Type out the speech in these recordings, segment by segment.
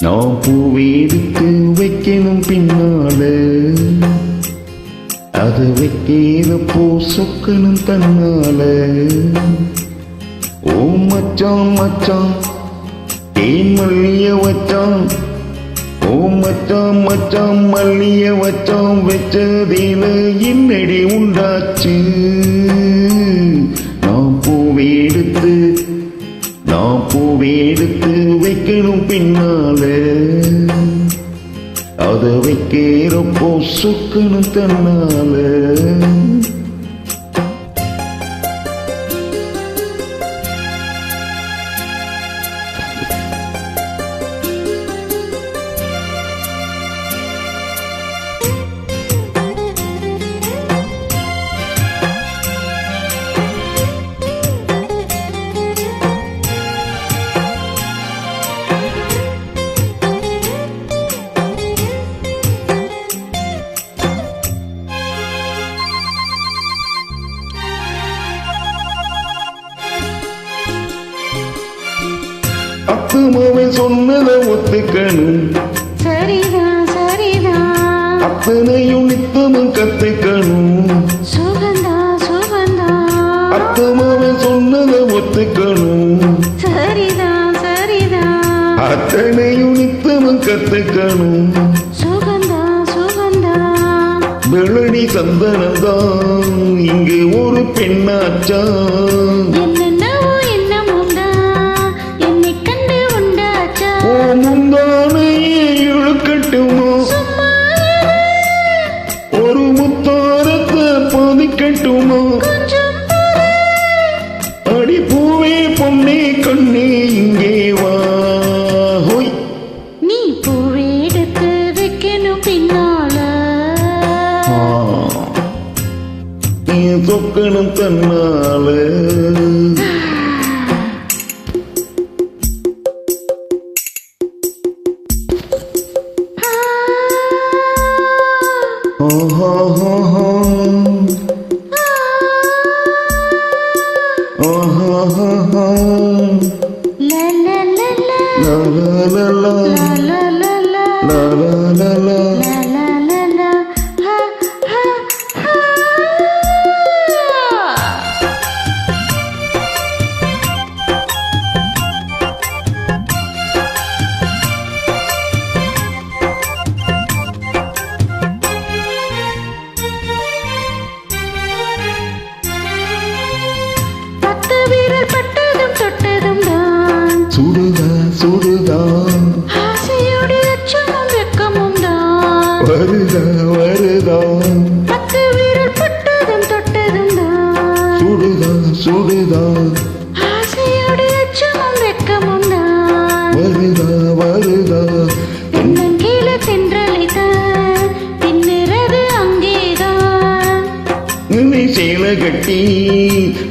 நான் பூவெடுத்து வைக்கணும் பின்னால அது வைக்கிறப்போ சொக்கணும் தன்னால. ஓ மச்சான் மச்சான் ஏன் மல்லிய வச்சான், ஓ மச்சான் மச்சான் மல்லிய வச்சான் வச்சதில என்னடி உண்டாச்சு. நான் பூவெடுத்து வைக்கணும் பின்னால அத வைக்கிறப்போ சொக்கணும் தன்னால. அத்துமாவை சொன்னதை ஒத்துக்கணும், சரிதான் சரிதான். அத்தனையும் நித்தமும் கத்துக்கணும், சுகந்தா சுகந்தா. அத்துமாவை சொன்னதை ஒத்துக்கணும், சரிதான் சரிதான். அத்தனையும் நித்தமும் கத்துக்கணும், சுகந்தா சுகந்தா. வெள்ளடி சந்தனம்தான் இங்கு ஒரு பெண்ணாச்சா. இழுக்கட்டுமோ ஒரு முத்தாரத்தை பதிக்கட்டுமோ, அடி பூவே பொன்னே கண்ணே இங்கே வா. நீ பூவே எடுத்து வைக்கணும் பின்னால நீ சொக்கணும் தன்னால. சுடுதா சுடுதா ஆசையோடு அச்சமும் வெக்கமும் தான் வருதா வருதா. பத்து வீரல் பட்டதும் தொட்டதும் தான் சுடுதா சுடுதா ஆசையோடு அச்சமும் வெக்கமும் தான் வருதா வருதா. தென்னங்கீழ தென்றலை தான் தின்னுறது அங்கேதான், நின்னை சேல கட்டி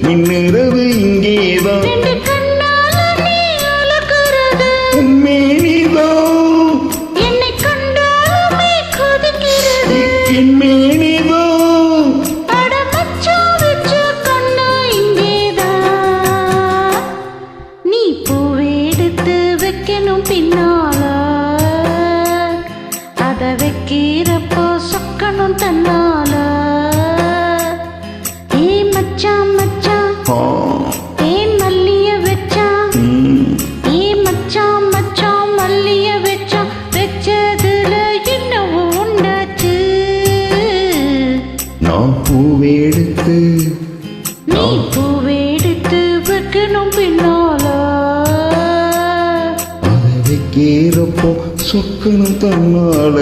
மின்னுறது இங்கேதான். பின்னால அத வைக்கிறப்போ சொக்கணும் தன்னால. ஏ மச்சான் மச்சான் ஏன் மல்லிய வச்சான், ஏ மச்சான் மச்சான் மல்லிய வச்சான் வச்சதுல என்னவோ உண்டாச்சு. நான் பூவெடுத்து நீ பூவெடுத்து வைக்கணும் பின்னால வைக்கிறப்போ சொக்கணும் தன்னால.